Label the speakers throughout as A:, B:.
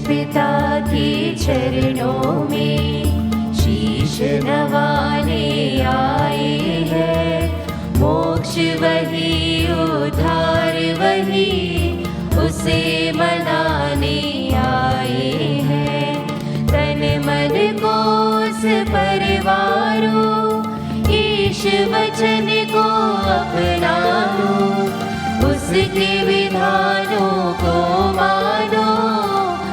A: पिता के चरणों में शीश नवाने आए हैं। मोक्ष वही, उद्धार वही, उसे मनाने आए हैं। तन मन को उस परिवारो, ईश वचन को अपना लो। उसके विधानों को मानो,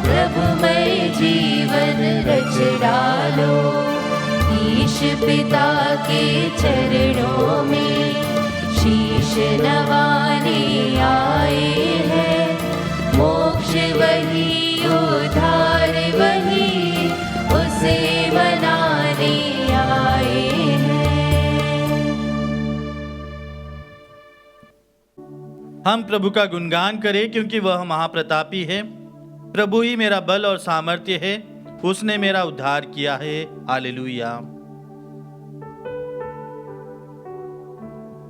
A: प्रभुमय जीवन रच डालो। ईश पिता के चरणों में शीश नवाने आए हैं। मोक्ष वही, उद्धार वही, उसे मनाने आए हैं।
B: हम प्रभु का गुणगान करें, क्योंकि वह महाप्रतापी है। प्रभु ही मेरा बल और सामर्थ्य है, उसने मेरा उद्धार किया है। हालेलुया।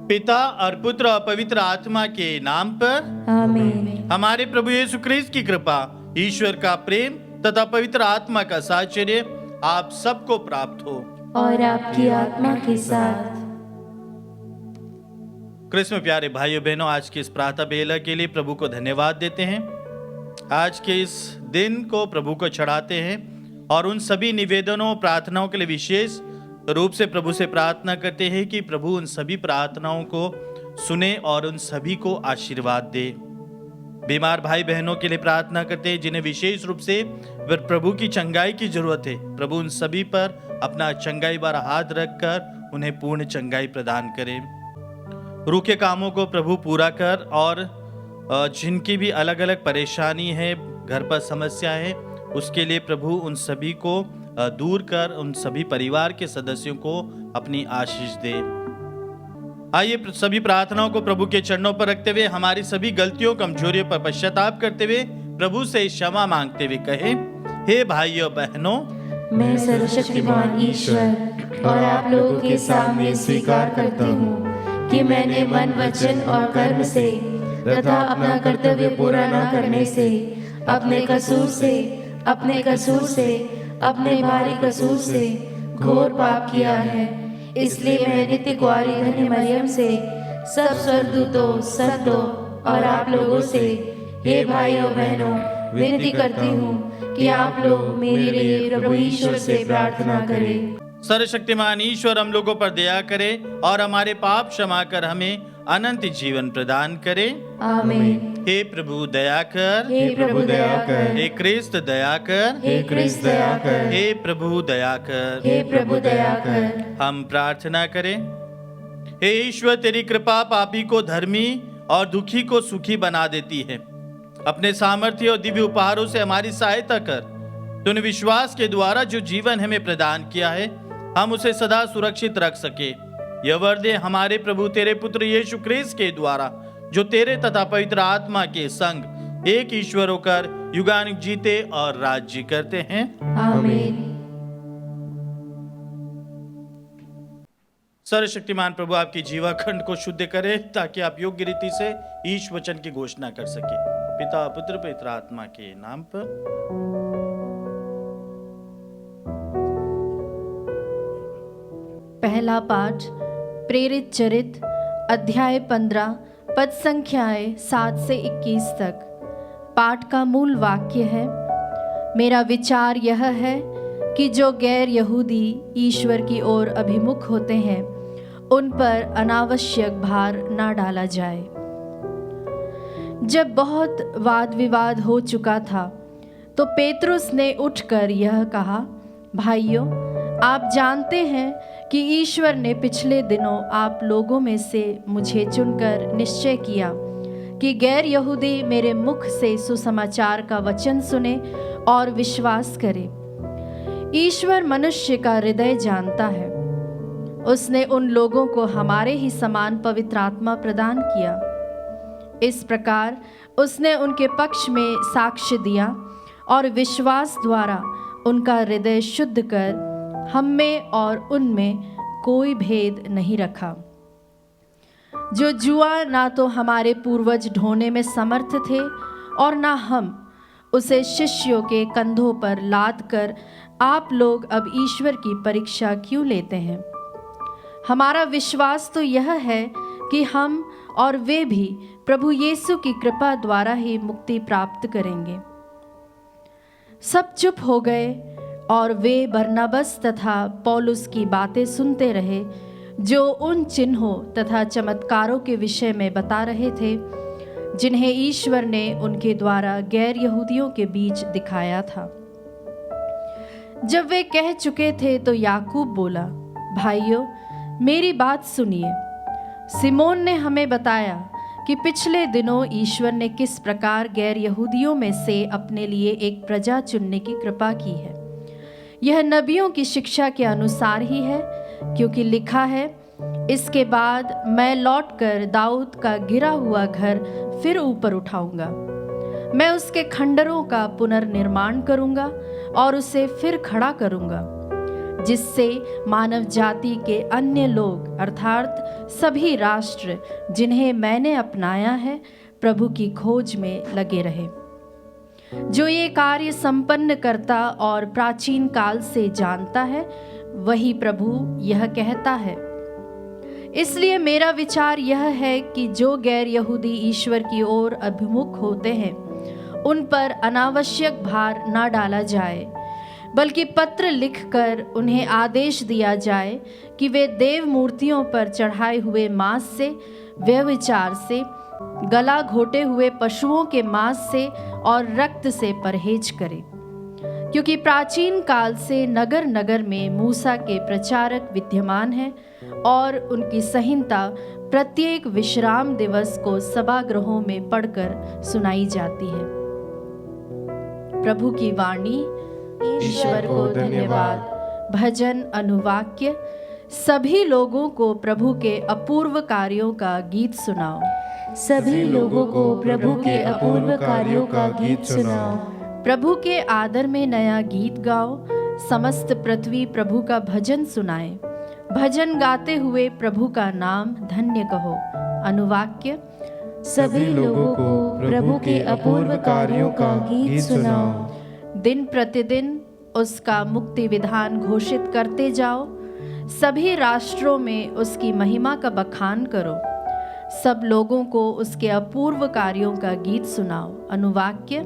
B: पिता और पुत्र और पवित्र आत्मा के नाम पर
A: आमीन।
B: हमारे प्रभु यीशु ख्रीस्त की कृपा, ईश्वर का प्रेम तथा पवित्र आत्मा का साहचर्य आप सबको प्राप्त हो
A: और आपकी आत्मा के साथ।
B: क्रिस्त में प्यारे भाइयों बहनों, आज की इस प्रातः बेला के लिए प्रभु को धन्यवाद देते हैं। आज के इस दिन को प्रभु को चढ़ाते हैं और उन सभी निवेदनों प्रार्थनाओं के लिए विशेष रूप से प्रभु से प्रार्थना करते हैं कि प्रभु उन सभी प्रार्थनाओं को सुने और उन सभी को आशीर्वाद दे। बीमार भाई बहनों के लिए प्रार्थना करते हैं जिन्हें विशेष रूप से प्रभु की चंगाई की जरूरत है। प्रभु उन सभी पर अपना चंगाई भरा हाथ रखकर उन्हें पूर्ण चंगाई प्रदान करे। रूखे कामों को प्रभु पूरा कर और जिनकी भी अलग अलग परेशानी है, घर पर समस्या है, उसके लिए प्रभु उन सभी को दूर कर उन सभी परिवार के सदस्यों को अपनी आशीष दे। आइए सभी प्रार्थनाओं को प्रभु के चरणों पर रखते हुए हमारी सभी गलतियों कमजोरियों पर पश्चाताप करते हुए प्रभु से क्षमा मांगते हुए कहें, हे भाइयों बहनों,
A: मैं सर्वशक्तिमान ईश्वर और आप लोगों के सामने स्वीकार करती हूँ कि मैंने मन, वचन और कर्म से तथा अपना कर्तव्य पूरा न करने से, अपने अपने भारी कसूर से घोर पाप किया है। इसलिए मैं नित्य कुंवारी धन्य मरियम से, सब स्वर्गदूतों, संतों और आप लोगों से, हे भाइयों बहनों, विनती करती हूँ कि आप लोग मेरे लिए प्रभु ईश्वर से प्रार्थना करें।
B: सर्वशक्तिमान ईश्वर हम लोगों पर दया करे और हमारे पाप क्षमा कर हमें अनंत जीवन प्रदान करे।
A: आमीन।
B: हे प्रभु दया कर,
A: हे प्रभु दया कर,
B: हे क्रिस्त दया कर,
A: हे क्रिस्त दया कर,
B: हे प्रभु दया कर,
A: हे प्रभु दया कर।
B: हम प्रार्थना करें। हे ईश्वर, तेरी कृपा पापी को धर्मी और दुखी को सुखी बना देती है। अपने सामर्थ्य और दिव्य उपहारों से हमारी सहायता कर। तूने विश्वास के द्वारा जो जीवन हमें प्रदान किया है, हम उसे सदा सुरक्षित रख सके। यह वर दे हमारे प्रभु तेरे पुत्र यीशु ख्रीस्त के द्वारा, जो तेरे तथा पवित्र आत्मा के संग एक ईश्वर होकर युगानुग जीते और राज्य करते हैं।
A: आमीन।
B: सर्वशक्तिमान प्रभु आपकी जीवाखंड को शुद्ध करे, ताकि आप योग्य रीति से ईश वचन की घोषणा कर सके। पिता, पुत्र, पवित्र आत्मा के नाम पर।
C: पहला पाठ प्रेरित चरित अध्याय 15 पद संख्याएं 7 से 21 तक। पाठ का मूल वाक्य है, मेरा विचार यह है कि जो गैर यहूदी ईश्वर की ओर अभिमुख होते हैं, उन पर अनावश्यक भार ना डाला जाए। जब बहुत वाद विवाद हो चुका था, तो पेतरुस ने उठकर यह कहा, भाइयों, आप जानते हैं कि ईश्वर ने पिछले दिनों आप लोगों में से मुझे चुनकर निश्चय किया कि गैर यहूदी मेरे मुख से सुसमाचार का वचन सुने और विश्वास करे। ईश्वर मनुष्य का हृदय जानता है। उसने उन लोगों को हमारे ही समान पवित्र आत्मा प्रदान किया। इस प्रकार उसने उनके पक्ष में साक्ष्य दिया और विश्वास द्वारा उनका हृदय शुद्ध कर हम में और उनमें कोई भेद नहीं रखा। जो जुआ ना तो हमारे पूर्वज ढोने में समर्थ थे और ना हम, उसे शिष्यों के कंधों पर लाद कर आप लोग अब ईश्वर की परीक्षा क्यों लेते हैं? हमारा विश्वास तो यह है कि हम और वे भी प्रभु यीशु की कृपा द्वारा ही मुक्ति प्राप्त करेंगे। सब चुप हो गए और वे बरनबास तथा पौलुस की बातें सुनते रहे, जो उन चिन्हों तथा चमत्कारों के विषय में बता रहे थे जिन्हें ईश्वर ने उनके द्वारा गैर यहूदियों के बीच दिखाया था। जब वे कह चुके थे तो याकूब बोला, भाइयों मेरी बात सुनिए। सिमोन ने हमें बताया कि पिछले दिनों ईश्वर ने किस प्रकार गैर यहूदियों में से अपने लिए एक प्रजा चुनने की कृपा की है। यह नबियों की शिक्षा के अनुसार ही है, क्योंकि लिखा है, इसके बाद मैं लौटकर दाऊद का गिरा हुआ घर फिर ऊपर उठाऊंगा। मैं उसके खंडरों का पुनर्निर्माण करूंगा और उसे फिर खड़ा करूंगा, जिससे मानव जाति के अन्य लोग अर्थात सभी राष्ट्र जिन्हें मैंने अपनाया है प्रभु की खोज में लगे रहे। जो ये कार्य संपन्न करता और प्राचीन काल से जानता है, वही प्रभु यह कहता है। इसलिए मेरा विचार यह है कि जो गैर यहूदी ईश्वर की ओर अभिमुख होते हैं उन पर अनावश्यक भार ना डाला जाए, बल्कि पत्र लिखकर उन्हें आदेश दिया जाए कि वे देव मूर्तियों पर चढ़ाए हुए मांस से, व्यभिचार से, गला घोटे हुए पशुओं के मांस से और रक्त से परहेज करें, क्योंकि प्राचीन काल से नगर नगर में मूसा के प्रचारक विद्यमान हैं और उनकी संहिता प्रत्येक विश्राम दिवस को सभागृहों में पढ़कर सुनाई जाती है। प्रभु की वाणी। ईश्वर को धन्यवाद। भजन अनुवाक्य। सभी लोगों को प्रभु के अपूर्व कार्यों का गीत सुनाओ।
A: सभी लोगों को प्रभु के अपूर्व कार्यों का गीत सुनाओ।
C: प्रभु के आदर में नया गीत गाओ। समस्त पृथ्वी प्रभु का भजन सुनाए। भजन गाते हुए प्रभु का नाम धन्य कहो। अनुवाक्य।
A: सभी लोगों को प्रभु के अपूर्व कार्यों का गीत सुनाओ।
C: दिन प्रतिदिन उसका मुक्ति विधान घोषित करते जाओ। सभी राष्ट्रों में उसकी महिमा का बखान करो। सब लोगों को उसके अपूर्व कार्यों का गीत सुनाओ। अनुवाक्य।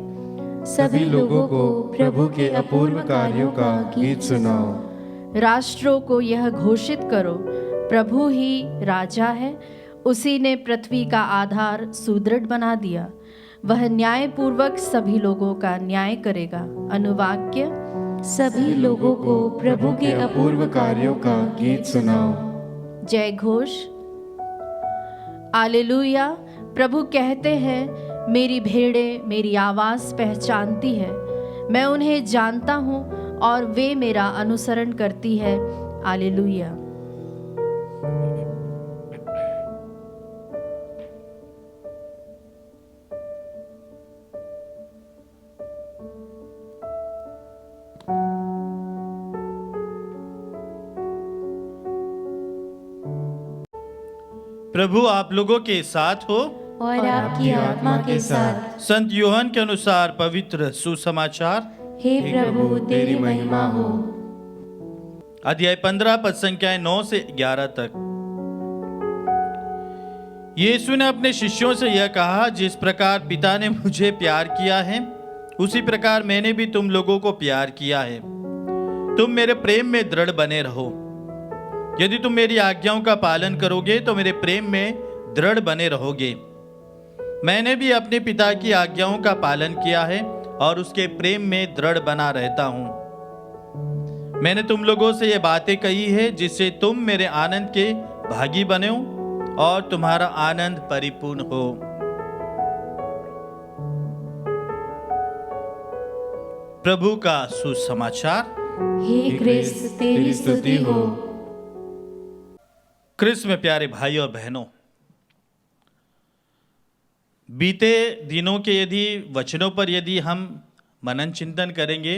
A: सभी लोगों को प्रभु के अपूर्व कार्यों का गीत सुनाओ।
C: राष्ट्रों को यह घोषित करो, प्रभु ही राजा है। उसी ने पृथ्वी का आधार सुदृढ़ बना दिया। वह न्यायपूर्वक सभी लोगों का न्याय करेगा। अनुवाक्य।
A: सभी लोगों को प्रभु के अपूर्व कार्यों का गीत सुनाओ।
C: जय घोष। हालेलुया। प्रभु कहते हैं, मेरी भेड़ें मेरी आवाज़ पहचानती है, मैं उन्हें जानता हूँ और वे मेरा अनुसरण करती है। हालेलुया।
B: प्रभु आप लोगों के साथ हो
A: और आपकी आत्मा के साथ।
B: संत यूहन्ना के अनुसार पवित्र सुसमाचार।
A: हे प्रभु तेरी महिमा हो।
B: अध्याय 15 पद संख्याएं 9 से 11 तक। यीशु ने अपने शिष्यों से यह कहा, जिस प्रकार पिता ने मुझे प्यार किया है उसी प्रकार मैंने भी तुम लोगों को प्यार किया है। तुम मेरे प्रेम में दृढ़ बने रहो। यदि तुम मेरी आज्ञाओं का पालन करोगे तो मेरे प्रेम में दृढ़ बने रहोगे। मैंने भी अपने पिता की आज्ञाओं का पालन किया है और उसके प्रेम में दृढ़ बना रहता हूं। मैंने तुम लोगों से ये बातें कही है जिससे तुम मेरे आनंद के भागी बनो और तुम्हारा आनंद परिपूर्ण हो। प्रभु का सुसमाचार।
A: हे क्रिस्त तेरी स्तुति हो।
B: क्रिस्त में प्यारे भाइयों और बहनों, बीते दिनों के यदि वचनों पर यदि हम मनन चिंतन करेंगे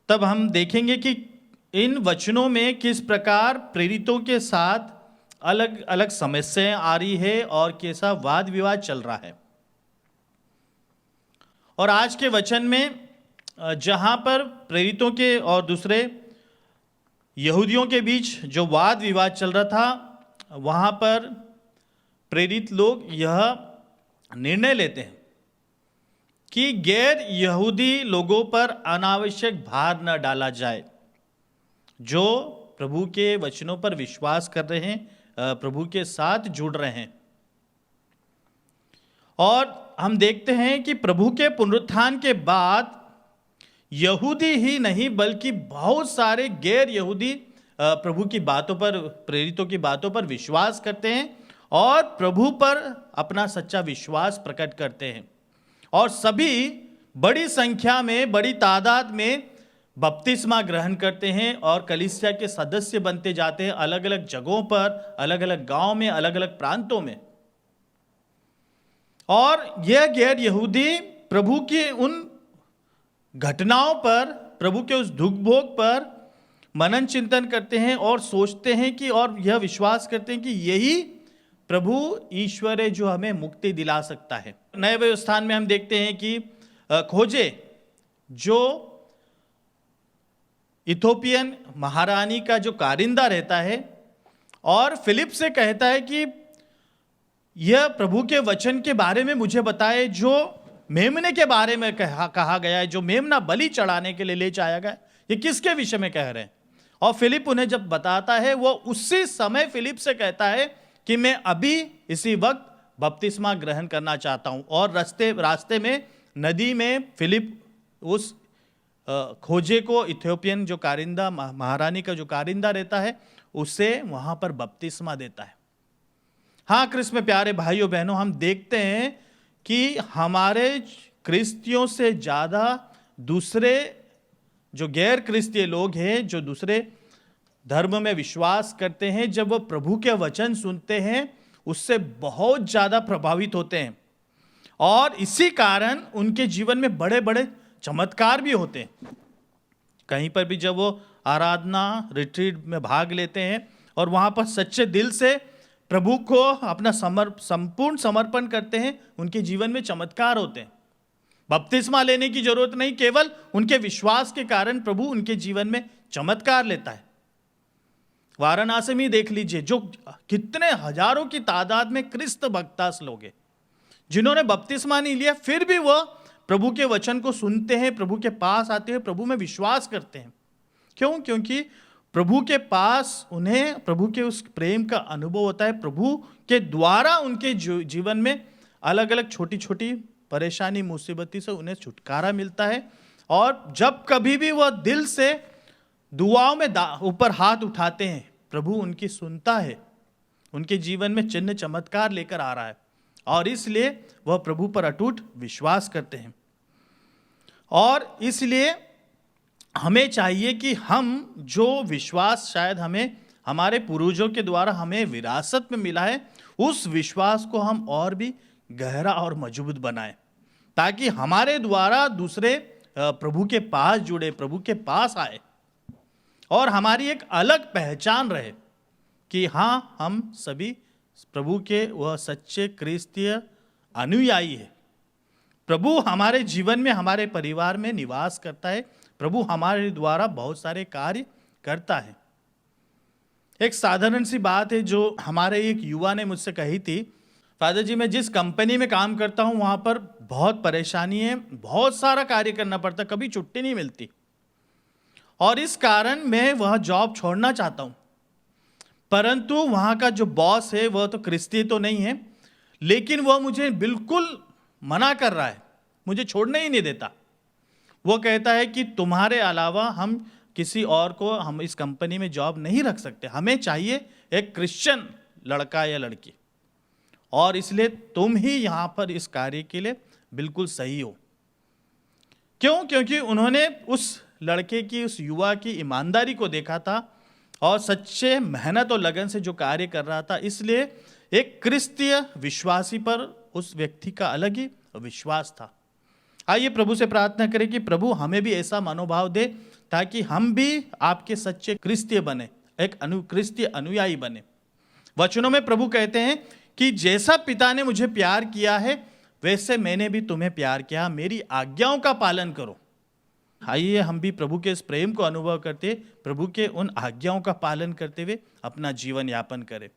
B: तब हम देखेंगे कि इन वचनों में किस प्रकार प्रेरितों के साथ अलग अलग समस्याएं आ रही है और कैसा वाद विवाद चल रहा है। और आज के वचन में जहाँ पर प्रेरितों के और दूसरे यहूदियों के बीच जो वाद विवाद चल रहा था, वहाँ पर प्रेरित लोग यह निर्णय लेते हैं कि गैर यहूदी लोगों पर अनावश्यक भार न डाला जाए, जो प्रभु के वचनों पर विश्वास कर रहे हैं, प्रभु के साथ जुड़ रहे हैं। और हम देखते हैं कि प्रभु के पुनरुत्थान के बाद यहूदी ही नहीं बल्कि बहुत सारे गैर यहूदी प्रभु की बातों पर, प्रेरितों की बातों पर विश्वास करते हैं और प्रभु पर अपना सच्चा विश्वास प्रकट करते हैं। और सभी बड़ी संख्या में, बड़ी तादाद में बपतिस्मा ग्रहण करते हैं और कलीसिया के सदस्य बनते जाते हैं, अलग अलग जगहों पर, अलग अलग गांव में, अलग अलग प्रांतों में। और यह गैर यहूदी प्रभु की उन घटनाओं पर, प्रभु के उस दुख भोग पर मनन चिंतन करते हैं और सोचते हैं कि, और यह विश्वास करते हैं कि यही प्रभु ईश्वर है जो हमें मुक्ति दिला सकता है। नए व्यवस्थान में हम देखते हैं कि खोजे जो इथोपियन महारानी का जो कारिंदा रहता है और फिलिप से कहता है कि यह प्रभु के वचन के बारे में मुझे बताए जो मेमने के बारे में कहा गया है, जो मेमना बलि चढ़ाने के लिए ले जाया गया, ये किसके विषय में कह रहे हैं। और फिलिप उन्हें जब बताता है, वो उसी समय फिलिप से कहता है कि मैं अभी इसी वक्त बपतिस्मा ग्रहण करना चाहता हूं। और रास्ते में नदी में फिलिप उस खोजे को, इथियोपियन जो कारिंदा, महारानी का जो कारिंदा रहता है, उसे वहां पर बपतिस्मा देता है। हाँ, क्रिस्त में प्यारे भाइयों बहनों, हम देखते हैं कि हमारे क्रिस्तियों से ज़्यादा दूसरे जो गैर क्रिस्तीय लोग हैं, जो दूसरे धर्म में विश्वास करते हैं, जब वो प्रभु के वचन सुनते हैं उससे बहुत ज़्यादा प्रभावित होते हैं। और इसी कारण उनके जीवन में बड़े बड़े चमत्कार भी होते हैं। कहीं पर भी जब वो आराधना रिट्रीट में भाग लेते हैं और वहाँ पर सच्चे दिल से प्रभु को अपना संपूर्ण समर्पण करते हैं, उनके जीवन में चमत्कार होते हैं। बपतिस्मा लेने की जरूरत नहीं, केवल उनके विश्वास के कारण प्रभु उनके जीवन में चमत्कार लेता है। वाराणसी में देख लीजिए, जो कितने हजारों की तादाद में क्रिस्त भक्तास लोग हैं जिन्होंने बपतिस्मा नहीं लिया, फिर भी वह प्रभु के वचन को सुनते हैं, प्रभु के पास आते हैं, प्रभु में विश्वास करते हैं। क्यों? क्योंकि प्रभु के पास उन्हें प्रभु के उस प्रेम का अनुभव होता है। प्रभु के द्वारा उनके जीवन में अलग अलग छोटी छोटी परेशानी, मुसीबती से उन्हें छुटकारा मिलता है। और जब कभी भी वह दिल से दुआओं में ऊपर हाथ उठाते हैं, प्रभु उनकी सुनता है, उनके जीवन में चिन्ह चमत्कार लेकर आ रहा है, और इसलिए वह प्रभु पर अटूट विश्वास करते हैं। और इसलिए हमें चाहिए कि हम जो विश्वास शायद हमें हमारे पूर्वजों के द्वारा हमें विरासत में मिला है, उस विश्वास को हम और भी गहरा और मजबूत बनाएं, ताकि हमारे द्वारा दूसरे प्रभु के पास जुड़े, प्रभु के पास आए, और हमारी एक अलग पहचान रहे कि हाँ, हम सभी प्रभु के वह सच्चे क्रिस्तीय अनुयायी है। प्रभु हमारे जीवन में, हमारे परिवार में निवास करता है। प्रभु हमारे द्वारा बहुत सारे कार्य करता है। एक साधारण सी बात है जो हमारे एक युवा ने मुझसे कही थी, फादर जी, मैं जिस कंपनी में काम करता हूँ वहाँ पर बहुत परेशानी है, बहुत सारा कार्य करना पड़ता, कभी छुट्टी नहीं मिलती, और इस कारण मैं वह जॉब छोड़ना चाहता हूँ। परंतु वहाँ का जो बॉस है वह तो क्रिस्ती तो नहीं है, लेकिन वह मुझे बिल्कुल मना कर रहा है, मुझे छोड़ने ही नहीं देता। वो कहता है कि तुम्हारे अलावा हम किसी और को हम इस कंपनी में जॉब नहीं रख सकते, हमें चाहिए एक क्रिश्चियन लड़का या लड़की, और इसलिए तुम ही यहाँ पर इस कार्य के लिए बिल्कुल सही हो। क्यों? क्योंकि उन्होंने उस लड़के की, उस युवा की ईमानदारी को देखा था और सच्चे मेहनत और लगन से जो कार्य कर रहा था, इसलिए एक क्रिस्तीय विश्वासी पर उस व्यक्ति का अलग ही विश्वास था। आइए प्रभु से प्रार्थना करें कि प्रभु हमें भी ऐसा मनोभाव दे ताकि हम भी आपके सच्चे क्रिस्तीय बने, एक क्रिस्तीय अनुयायी बने। वचनों में प्रभु कहते हैं कि जैसा पिता ने मुझे प्यार किया है वैसे मैंने भी तुम्हें प्यार किया, मेरी आज्ञाओं का पालन करो। आइए हम भी प्रभु के इस प्रेम को अनुभव करते, प्रभु के उन आज्ञाओं का पालन करते हुए अपना जीवन यापन करें।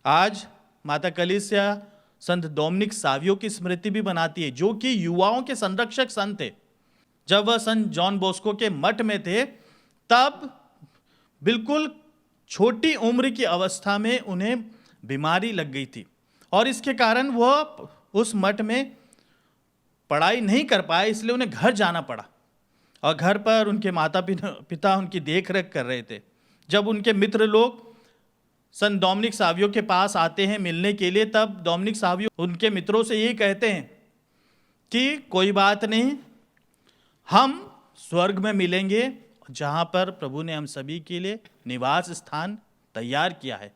B: आज माता कलीसिया संत डोमिनिक सावियो की स्मृति भी मनाती है, जो कि युवाओं के संरक्षक संत थे। जब वह संत जॉन बोस्को के मठ में थे, तब बिल्कुल छोटी उम्र की अवस्था में उन्हें बीमारी लग गई थी और इसके कारण वह उस मठ में पढ़ाई नहीं कर पाए, इसलिए उन्हें घर जाना पड़ा और घर पर उनके माता पिता उनकी देख रेख कर रहे थे। जब उनके मित्र लोग संत डोमिनिक सावियो के पास आते हैं मिलने के लिए, तब डोमिनिक सावियो उनके मित्रों से यही कहते हैं कि कोई बात नहीं, हम स्वर्ग में मिलेंगे जहाँ पर प्रभु ने हम सभी के लिए निवास स्थान तैयार किया है।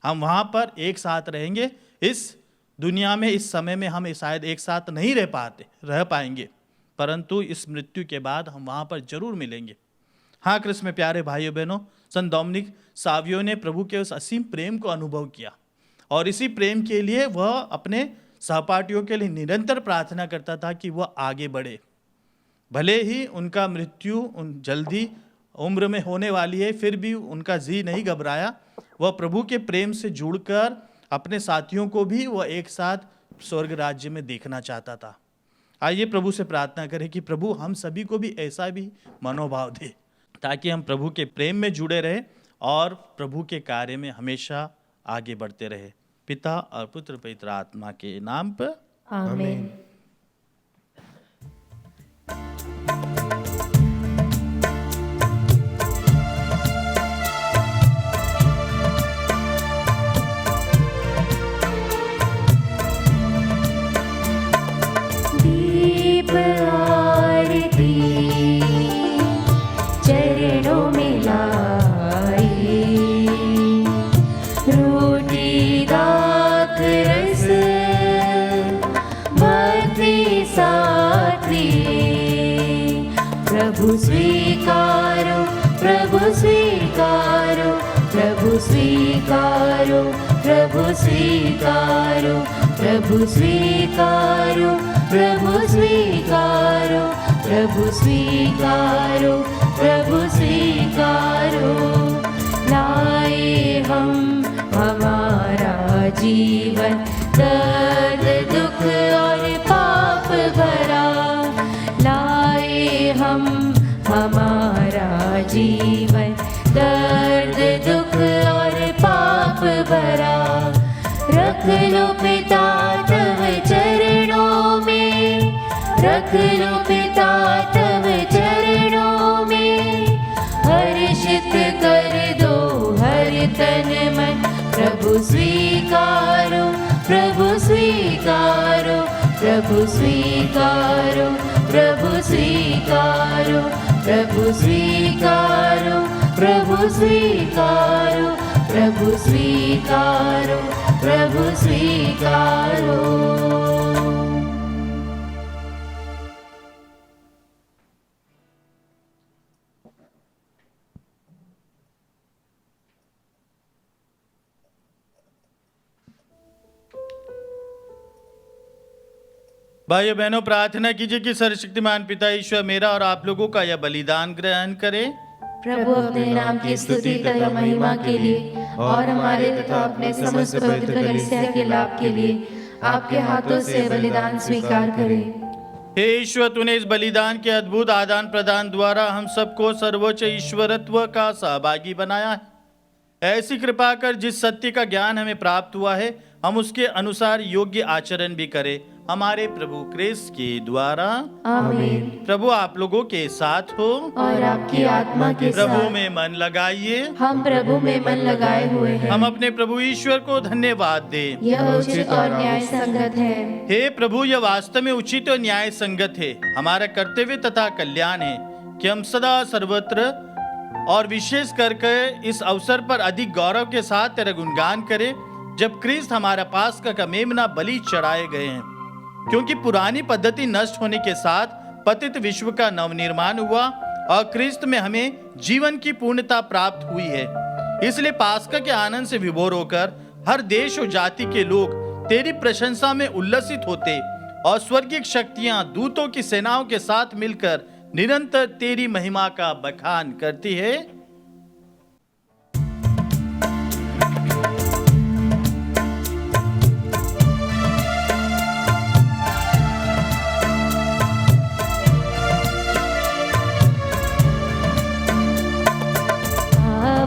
B: हम वहाँ पर एक साथ रहेंगे। इस दुनिया में इस समय में हम शायद एक साथ नहीं रह पाएंगे, परंतु इस मृत्यु के बाद हम वहाँ पर जरूर मिलेंगे। हाँ कृष्ण में प्यारे भाइयों बहनों, संत डोमिनिक सावियो ने प्रभु के उस असीम प्रेम को अनुभव किया और इसी प्रेम के लिए वह अपने सहपाठियों के लिए निरंतर प्रार्थना करता था कि वह आगे बढ़े। भले ही उनका मृत्यु जल्दी उम्र में होने वाली है, फिर भी उनका जी नहीं घबराया। वह प्रभु के प्रेम से जुड़कर अपने साथियों को भी वह एक साथ स्वर्ग राज्य में देखना चाहता था। आइए प्रभु से प्रार्थना करें कि प्रभु हम सभी को भी ऐसा भी मनोभाव दे, ताकि हम प्रभु के प्रेम में जुड़े रहे और प्रभु के कार्य में हमेशा आगे बढ़ते रहे। पिता और पुत्र पवित्र आत्मा के नाम पर
A: आमीन। दीप आरती चरणों में लाई, रोटी दाख रस भक्ति साथी। प्रभु स्वीकारो, प्रभु स्वीकारो, प्रभु स्वीकारो, प्रभु स्वीकारो, प्रभु स्वीकारो, प्रभु स्वीकारो, प्रभु स्वीकारो, प्रभु स्वीकारो। लाए हम हमारा जीवन दर्द दुख और पाप भरा, लाए हम हमारा जीवन दर्द दुख और पाप भरा। रख लो पिता तव चरणों में, रख लो पिता तव चरणों में, हर्षित कर दो हर तन मन। प्रभु स्वीकारो, प्रभु स्वीकारो, प्रभु स्वीकारो, प्रभु स्वीकारो, प्रभु स्वीकारो, प्रभु स्वीकारो, प्रभु स्वीकारो, प्रभु स्वीकारो।
B: भाइयों बहनों, प्रार्थना कीजिए कि सर्वशक्तिमान पिता ईश्वर मेरा और आप लोगों का यह बलिदान ग्रहण करे।
A: प्रभु अपने नाम की स्तुति तथा महिमा के लिए और हमारे तथा अपने समस्त पवित्र कलीसिया के लाभ के लिए आपके हाथों से बलिदान स्वीकार करें।
B: हे ईश्वर, तूने इस बलिदान के अद्भुत आदान प्रदान द्वारा हम सबको सर्वोच्च ईश्वरत्व का सहभागी बनाया है। ऐसी कृपा कर जिस सत्य का ज्ञान हमें प्राप्त हुआ है, हम उसके अनुसार योग्य आचरण भी करें, हमारे प्रभु क्रिस्त के द्वारा।
A: आमीन।
B: प्रभु आप लोगों के साथ हो
A: और आपकी आत्मा के
B: प्रभु
A: साथ।
B: में मन लगाइए।
A: हम प्रभु में मन लगाए हुए हैं।
B: हम अपने प्रभु ईश्वर को धन्यवाद दें।
A: यह उचित और न्याय संगत है।
B: हे प्रभु, यह वास्तव में उचित और न्याय संगत है, हमारा कर्तव्य तथा कल्याण है कि हम सदा सर्वत्र और विशेष करके इस अवसर पर अधिक गौरव के साथ तेरा गुणगान करें, जब क्रिस्त हमारा पास्का का मेमना बलि चढ़ाए गए हैं। क्योंकि पुरानी पद्धति नष्ट होने के साथ पतित विश्व का नवनिर्माण हुआ और क्रिस्त में हमें जीवन की पूर्णता प्राप्त हुई है। इसलिए पास्का के आनंद से विभोर होकर हर देश और जाति के लोग तेरी प्रशंसा में उल्लसित होते और स्वर्गीय शक्तियां दूतों की सेनाओं के साथ मिलकर निरंतर तेरी महिमा का बखान करती है।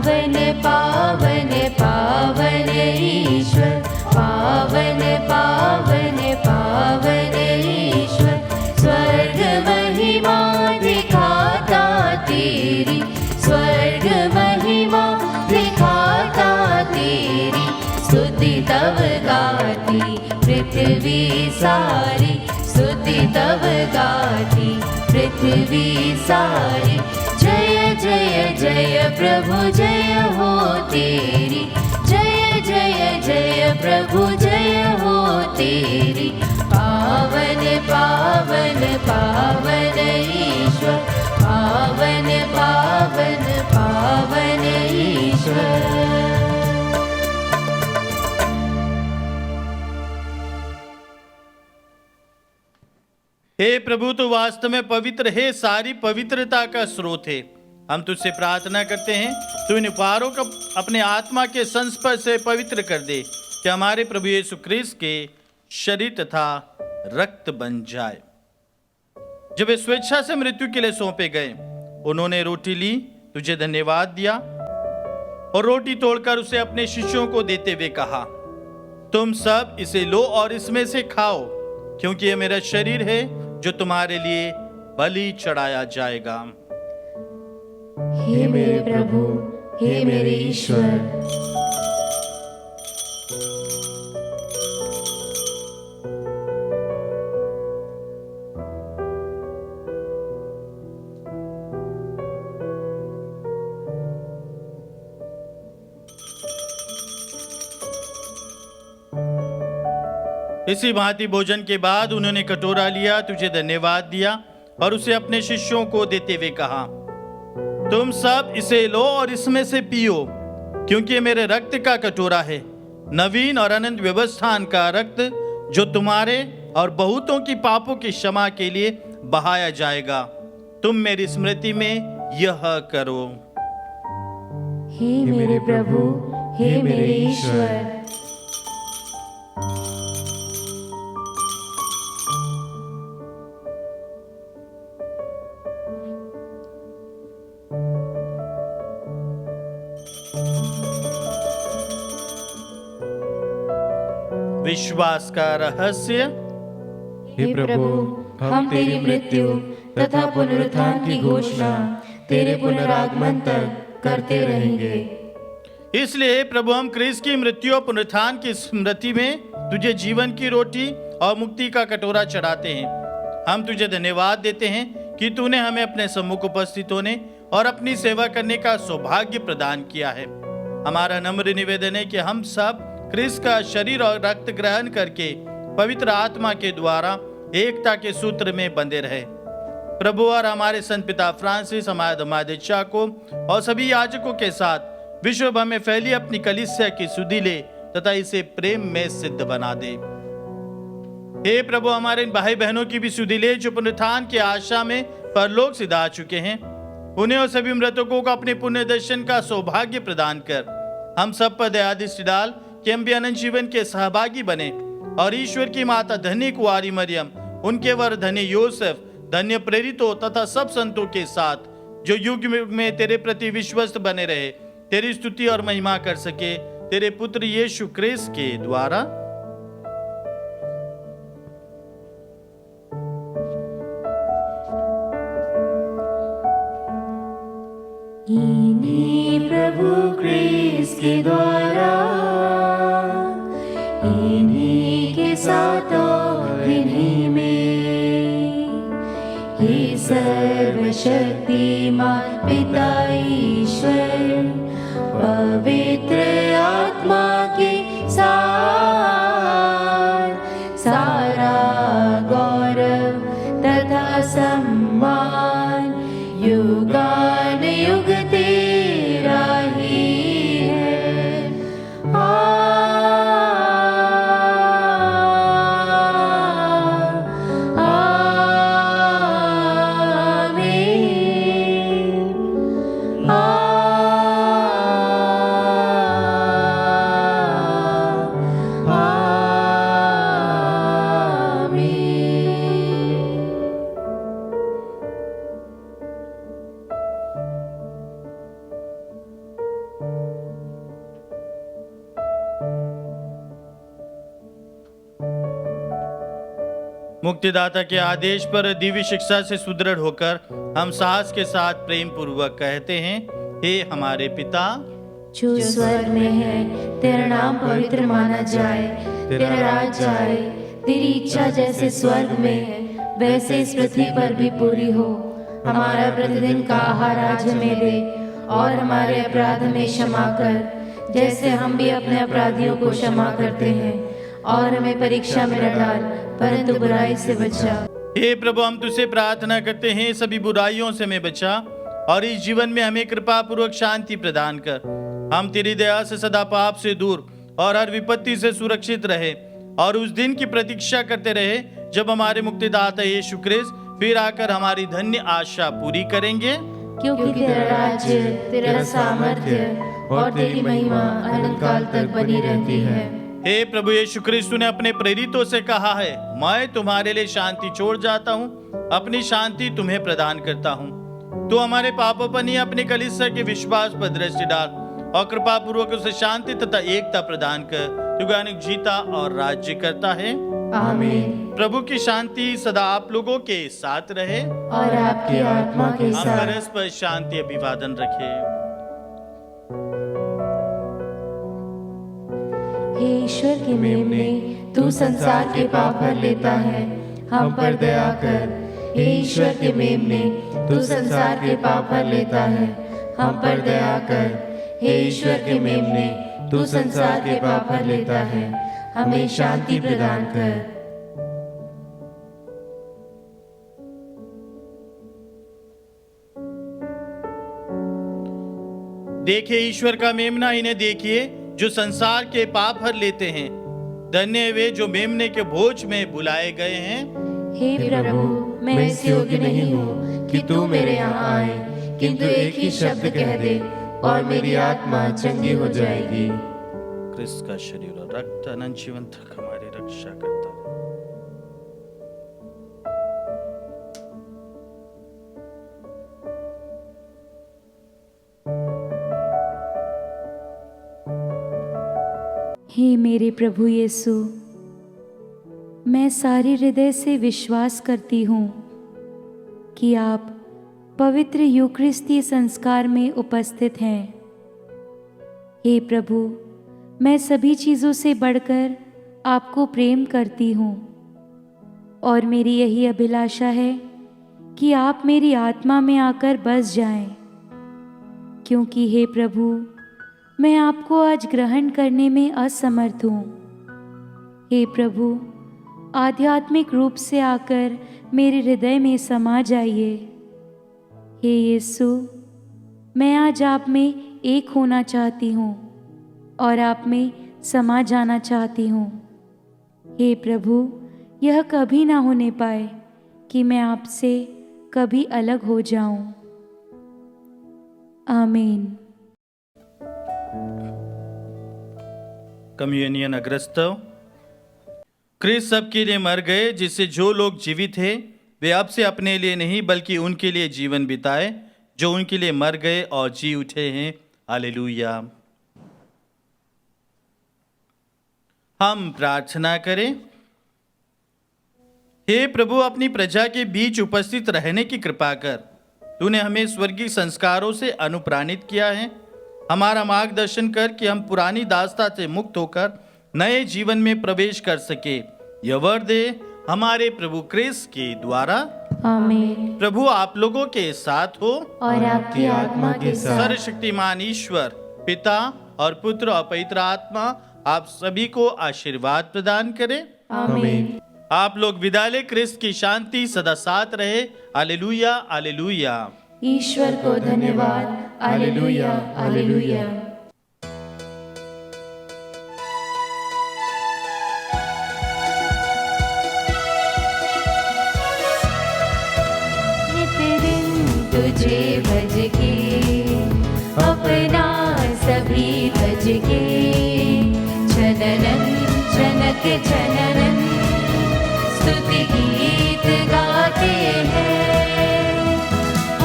A: पावन पावन पावन ईश्वर, पावन पावन पावन ईश्वर, स्वर्ग महिमा दिखाता तेरी, स्वर्ग महिमा दिखाता तेरी, स्तुति तब गाती पृथ्वी सारी, स्तुति तब गाती पृथ्वी सारी। जय जय जय प्रभु जय हो तेरी, जय जय जय प्रभु जय हो तेरी। पावन पावन पावन ईश्वर, पावन पावन पावन ईश्वर।
B: हे प्रभु, तू वास्तव में पवित्र है, सारी पवित्रता का स्रोत है। हम तुझसे प्रार्थना करते हैं, तू इन उपहारों को अपने आत्मा के संस्पर्श से पवित्र कर दे कि हमारे प्रभु यीशु ख्रीस्त के शरीर तथा रक्त बन जाए। जब वे स्वेच्छा से मृत्यु के लिए सौंपे गए, उन्होंने रोटी ली, तुझे धन्यवाद दिया और रोटी तोड़कर उसे अपने शिष्यों को देते हुए कहा, तुम सब इसे लो और इसमें से खाओ, क्योंकि यह मेरा शरीर है जो तुम्हारे लिए बलि चढ़ाया जाएगा।
A: हे मेरे प्रभु, हे मेरे ईश्वर।
B: इसी भांति भोजन के बाद उन्होंने कटोरा लिया, तुझे धन्यवाद दिया और उसे अपने शिष्यों को देते हुए कहा, तुम सब इसे लो और इसमें से पियो, क्योंकि ये मेरे रक्त का कटोरा है, नवीन और अनंत व्यवस्थान का रक्त, जो तुम्हारे और बहुतों की पापों की क्षमा के लिए बहाया जाएगा। तुम मेरी स्मृति में यह करो।
A: हे मेरे प्रभु, हे मेरे ईश्वर।
B: विश्वास का रहस्य।
A: हे प्रभु, हम तेरी मृत्यु तथा पुनरुत्थान की घोषणा तेरे पुनरागमन तक करते रहेंगे।
B: इसलिए प्रभु, हम ख्रीस्त की मृत्यु और पुनरुत्थान की स्मृति में तुझे जीवन की रोटी और मुक्ति का कटोरा चढ़ाते हैं। हम तुझे धन्यवाद देते हैं कि तूने हमें अपने सम्मुख उपस्थित होने और अपनी सेवा करने का सौभाग्य प्रदान किया है। हमारा नम्र निवेदन है कि हम सब ख्रीस्त का शरीर और रक्त ग्रहण करके पवित्र आत्मा के द्वारा एकता के सूत्र में बंधे रहे। प्रभु और हमारे संत पिता फ्रांसिस, हमारे धर्माध्यक्षा को और सभी याजकों के साथ विश्व भर में फैली अपनी कलीसिया की सुधि ले तथा इसे प्रेम में सिद्ध बना दे। हे प्रभु, हमारे इन भाई बहनों की भी सुधि ले जो पुनरुत्थान की आशा में परलोक सिधा चुके हैं। उन्हें और सभी मृतकों को अपने पुण्य दर्शन का सौभाग्य प्रदान कर हम सब पर दया दृष्टि डाल कि हम भी अनंत जीवन के सहभागी बने और ईश्वर की माता धन्य कुंवारी मरियम, उनके वर धन्य योसेफ, धन्य प्रेरितों तथा सब संतों के साथ जो युग युग में तेरे प्रति विश्वस्त बने रहे, तेरी स्तुति और महिमा कर सके, तेरे पुत्र यीशु ख्रीस्त के द्वारा।
A: इन्हीं प्रभु ख्रीस्त के द्वारा, इन्हीं के साथ और इन्हीं में, हे सर्वशक्तिमान पिता ईश्वर, पवित्र आत्मा के साथ सारा गौरव तथा सम्मान युगान युग तेरा ही है।
B: मुक्तिदाता के आदेश पर दिव्य शिक्षा से सुदृढ़ होकर हम साहस के साथ प्रेम पूर्वक कहते हैं, हे हमारे पिता
A: जो स्वर्ग में है, तेरा नाम पवित्र माना जाए, तेरा राज आए, तेरी इच्छा जैसे स्वर्ग में है वैसे इस पृथ्वी पर भी पूरी हो। हमारा प्रतिदिन का आहार आज हमें दे, और हमारे अपराध हमें क्षमा कर जैसे हम भी अपने अपराधियों को क्षमा करते हैं, और हमें परीक्षा में न डाल परंतु बुराई से बचा।
B: हे प्रभु, हम तुझसे प्रार्थना करते हैं, सभी बुराइयों से हमें बचा और इस जीवन में हमें कृपा पूर्वक शांति प्रदान कर। हम तेरी दया से सदा पाप से दूर और हर विपत्ति से सुरक्षित रहे और उस दिन की प्रतीक्षा करते रहे जब हमारे मुक्तिदाता यीशु ख्रिस्त फिर आकर हमारी धन्य आशा पूरी करेंगे।
A: क्योंकि तेरा राज्य, तेरा सामर्थ्य और तेरी महिमा अनंत काल तक बनी रहती है।
B: हे प्रभु यीशु ख्रिस्त ने अपने प्रेरितों से कहा है, मैं तुम्हारे लिए शांति छोड़ जाता हूँ, अपनी शांति तुम्हें प्रदान करता हूँ। तो हमारे पापों पर नहीं, अपने कलीसिया के विश्वास पर दृष्टि डाल और कृपा पूर्वक उसे शांति तथा एकता प्रदान कर, युगानुग जीता और राज्य करता है।
A: आमीन।
B: प्रभु की शांति सदा आप लोगों के साथ रहे
A: और आपकी आत्मा के
B: हम
A: साथ।
B: परस्पर शांति अभिवादन रखें।
A: हे ईश्वर के मेमने, तू संसार के पाप भर लेता है, हम पर दया कर। हे ईश्वर के मेमने, तू संसार के पाप भर लेता है, हम पर दया कर। हे ईश्वर के मेमने, तू संसार के पाप भर लेता है, हमें शांति प्रदान कर।
B: देखिए ईश्वर का मेमना, इन्हें देखिए जो संसार के पाप हर लेते हैं। धन्य वे जो मेमने के भोज में बुलाए गए हैं।
A: हे प्रभु, मैं इस योग्य नहीं हूँ कि तू मेरे यहाँ आए, किंतु एक ही शब्द कह दे और मेरी आत्मा चंगी हो जाएगी।
B: क्रिस्त का शरीर और रक्त अनंत जीवन तक हमारी रक्षा करता है।
D: हे मेरे प्रभु यीशु, मैं सारे हृदय से विश्वास करती हूँ कि आप पवित्र यूकरिस्ती संस्कार में उपस्थित हैं। हे प्रभु, मैं सभी चीज़ों से बढ़कर आपको प्रेम करती हूँ और मेरी यही अभिलाषा है कि आप मेरी आत्मा में आकर बस जाएं, क्योंकि हे प्रभु, मैं आपको आज ग्रहण करने में असमर्थ हूँ। हे प्रभु, आध्यात्मिक रूप से आकर मेरे हृदय में समा जाइए। हे यीशु, मैं आज आप में एक होना चाहती हूँ और आप में समा जाना चाहती हूँ। हे प्रभु, यह कभी ना होने पाए कि मैं आपसे कभी अलग हो जाऊं। आमीन।
B: कम्युनियन अग्रस्तव। क्रिस्त सबके लिए मर गए, जिससे जो लोग जीवित हैं वे अब से अपने लिए नहीं बल्कि उनके लिए जीवन बिताए जो उनके लिए मर गए और जी उठे हैं। हालेलुया। हम प्रार्थना करें। हे प्रभु, अपनी प्रजा के बीच उपस्थित रहने की कृपा कर। तूने हमें स्वर्गीय संस्कारों से अनुप्राणित किया है। हमारा मार्गदर्शन कर कि हम पुरानी दास्ता से मुक्त होकर नए जीवन में प्रवेश कर सके। यह वर दे हमारे प्रभु क्रिस्त के द्वारा।
A: आमीन।
B: प्रभु आप लोगों के साथ हो
A: और आपकी आत्मा के साथ।
B: सर्वशक्तिमान ईश्वर पिता और पुत्र और पवित्र आत्मा आप सभी को आशीर्वाद प्रदान करे।
A: आमीन।
B: आप लोग विदाले क्रिस्त की शांति सदा साथ रहे। Hallelujah hallelujah.
A: ईश्वर को धन्यवाद। Hallelujah hallelujah. नित्य दिन तुझे भज के, अपना सभी भज के, छननन छनक छननन स्तुति गीत गाते हैं।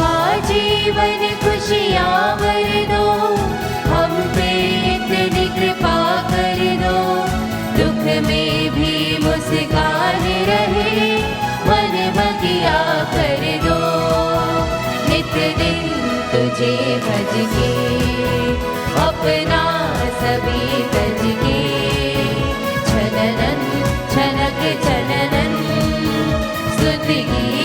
A: आजीवन खुशियाँ भर दो, हम पे इतनी कृपा कर दो, दुख में भी मुस्कान रहे मन बगिया कर दो। नित दिन तुझे भज के अपना सभी तज के छननन छनक छननन स्तुति गीत